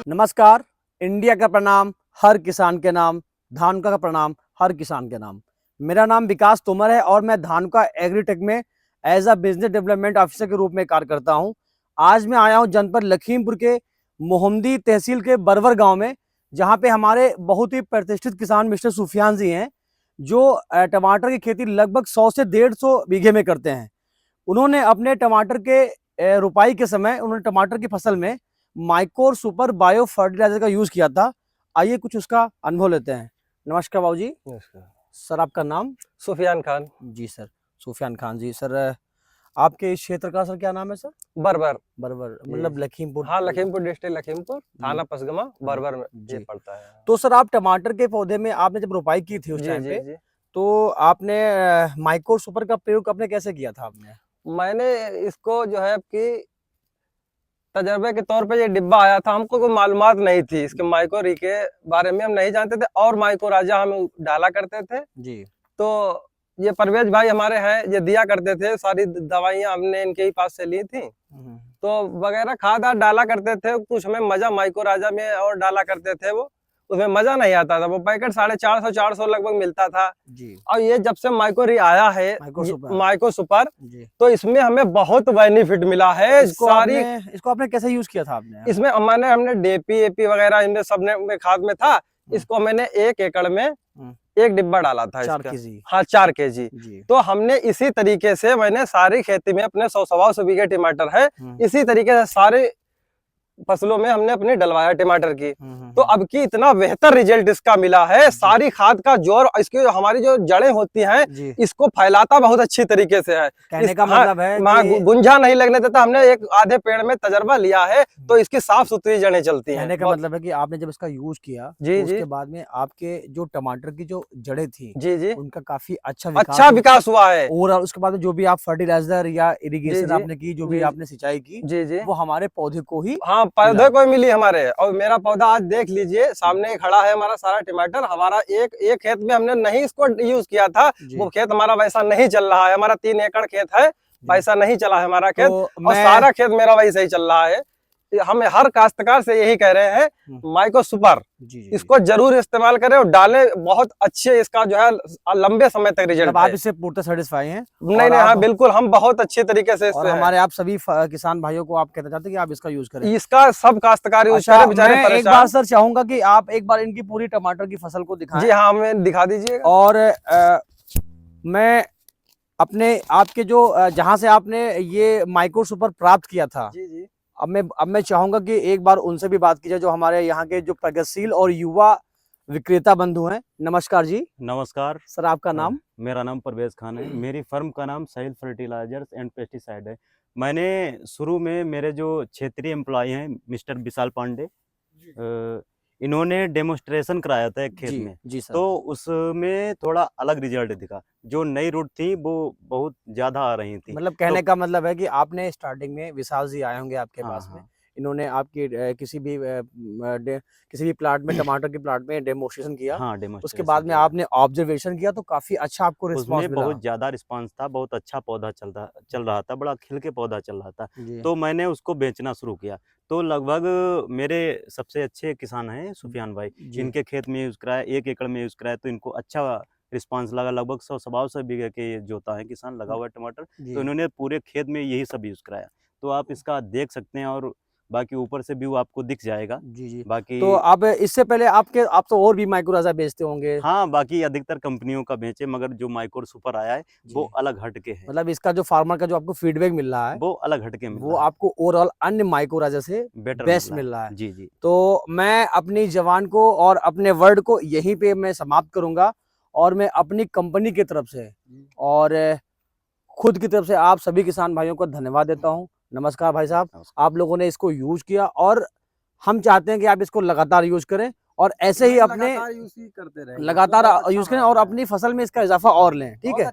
नमस्कार। इंडिया का प्रणाम हर किसान के नाम, धानुका का प्रणाम हर किसान के नाम। मेरा नाम विकास तोमर है और मैं धानुका एग्रीटेक में as a business development officer के रूप में कार्य करता हूं। आज मैं आया हूं जनपद लखीमपुर के मोहम्मदी तहसील के बरवर गांव में, जहां पे हमारे बहुत ही प्रतिष्ठित किसान मिस्टर सुफियान जी हैं, जो टमाटर की खेती लगभग 100 से 150 बीघे में करते हैं। उन्होंने अपने टमाटर के रुपाई के समय उन्होंने टमाटर की फसल में माइकोर सुपर बायो फर्टिलाइजर का यूज किया था। आइए कुछ उसका अनुभव लेते हैं। नमस्कार बाबू जी। नमस्कार सर, आपका नाम? सुफियान खान। जी सर, सुफियान खान जी। सर, आपके इस क्षेत्र का सर क्या नाम है सर? बरबर। बरबर मतलब लखीमपुर? हाँ, लखीमपुर डिस्ट्रिक्ट, लखीमपुर थाना पसगमा, बरबर में ये जी पड़ता है। तो सर, आप टमाटर के पौधे में आपने जब रोपाई की थी उस टाइम पे, जी। तो आपने माइकोर सुपर का प्रयोग आपने कैसे किया था? आपने मैंने इसको जो है कि तजर्बे के तौर पे ये डिब्बा आया था, हमको कोई मालूमात नहीं थी इसके माइकोरी के बारे में, हम नहीं जानते थे और माइको राजा हम डाला करते थे। जी। तो ये परवेज भाई हमारे हैं, ये दिया करते थे, सारी दवाइयां हमने इनके ही पास से ली थी। तो वगैरह खाद डाला करते थे, कुछ हमें मजा माइको राजा में और डाला करते थे, वो उसमें मजा नहीं आता था। वो पैकेट 450 लगभग मिलता था जी। और ये जब से माइकोरी आया है माइको सुपर, तो इसमें हमें बहुत बेनिफिट मिला है। इसको आपने कैसे यूज किया था आपने? इसमें हमने डीएपी एपी वगैरह इनमें सबने खाद में था। इसको मैंने 1 एकड़ में 1 डिब्बा डाला था, 4 केजी। हाँ, 4 केजी। तो हमने इसी तरीके से मैंने सारी खेती में अपने 100 बीघे टमाटर है, इसी तरीके से सारे फसलों में हमने अपने डलवाया टमाटर की। तो अब की इतना बेहतर रिजल्ट इसका मिला है। सारी खाद का जोर इसकी हमारी जो जड़ें होती हैं इसको फैलाता बहुत अच्छी तरीके से है। कहने का मतलब है कि गुंजा नहीं लगने देता। हमने एक आधे पेड़ में तजर्बा लिया है, तो इसकी साफ सुथरी जड़ें चलती हैं। कहने का मतलब है कि आपने जब इसका यूज किया तो उसके बाद में आपके जो टमाटर की जो जड़ें थी उनका काफी अच्छा विकास हुआ है। और उसके बाद जो भी आप फर्टिलाइजर या इरिगेशन आपने की, जो भी आपने सिंचाई की, वो हमारे पौधे को ही, पौधे को मिली हमारे। और मेरा पौधा आज देख लीजिए, सामने खड़ा है हमारा सारा टमाटर। हमारा एक खेत में हमने नहीं इसको यूज किया था, वो खेत हमारा वैसा नहीं चल रहा है। हमारा 3 एकड़ खेत है, वैसा नहीं चला है हमारा खेत। और सारा खेत मेरा वैसा ही चल रहा है। हम हर काश्तकार से यही कह रहे हैं, माइको सुपर इसको जरूर इस्तेमाल करें और डालें। बहुत अच्छे इसका जो है लंबे समय तक रिजल्ट। आप इससे पूर्ण सेटिस्फाई हैं? नहीं, हाँ बिल्कुल, हम बहुत अच्छे तरीके से। और हमारे आप सभी किसान भाइयों को आप कहना चाहते हैं कि आप इसका यूज करें? इसका सब काश्तकार यूज करें। बेचारे एक बार सर चाहूंगा कि आप एक बार इनकी पूरी टमाटर की फसल को दिखाएं। जी हाँ, हमें दिखा दीजिए। और मैं अपने आपके जो जहां से आपने ये माइक्रो सुपर प्राप्त किया था, जी। अब मैं चाहूंगा कि एक बार उनसे भी बात कीजिए, जो हमारे यहाँ के जो प्रगतिशील और युवा विक्रेता बंधु हैं। नमस्कार जी। नमस्कार सर, आपका नाम? मेरा नाम परवेज खान है। मेरी फर्म का नाम साहिल फर्टिलाइजर्स एंड पेस्टिसाइड है। मैंने शुरू में मेरे जो क्षेत्रीय एम्प्लॉय हैं मिस्टर विशाल पांडे, इन्होंने डेमोस्ट्रेशन कराया था एक खेत में। जी सर। तो उसमें थोड़ा अलग रिजल्ट दिखा। जो नई रूट थी वो बहुत ज्यादा आ रही थी। मतलब कहने का मतलब है कि आपने स्टार्टिंग में विशाल जी आए होंगे आपके पास में, इन्होंने आपकी किसी भी प्लाट में टमाटर के प्लाट में डेमोस्ट्रेशन किया। उसके बाद में आपने ऑब्जर्वेशन किया तो काफी अच्छा आपको रिस्पांस मिला। बहुत ज्यादा रिस्पांस था, बहुत अच्छा पौधा चल रहा था, बड़ा खिल के पौधा चल रहा था। तो मैंने उसको बेचना शुरू किया। तो लगभग मेरे सबसे अच्छे किसान हैं सुफियान भाई, इनके खेत में यूज कराया, 1 एकड़ में यूज कराया, तो इनको अच्छा रिस्पांस लगा। लगभग 100 बीघे के जोता है किसान लगा हुआ टमाटर, तो इन्होंने पूरे खेत में यही सब यूज कराया। तो आप इसका देख सकते हैं और बाकी ऊपर से व्यू आपको दिख जाएगा। जी। बाकी तो अब इससे पहले आप तो और भी माइक्रोराजा बेचते होंगे? हाँ, बाकी अधिकतर कंपनियों का बेचे, मगर जो माइक्रो सुपर आया है वो अलग हटके है। मतलब इसका जो फार्मर का जो आपको फीडबैक मिल रहा है वो अलग हटके मिल रहा है, वो आपको ओवरऑल अन्य माइक्रोराजा से बेस्ट मिल रहा है। जी। तो मैं अपनी जवान को और अपने वर्ड को यहीं पे मैं समाप्त करूंगा, और मैं अपनी कंपनी की तरफ से और खुद की तरफ से आप सभी किसान भाइयों को धन्यवाद देता हूं। नमस्कार भाई साहब, आप लोगों ने इसको यूज किया और हम चाहते हैं कि आप इसको लगातार यूज करें और ऐसे ही अपने लगातार यूज करें और अपनी फसल में इसका इजाफा और लें। ठीक है।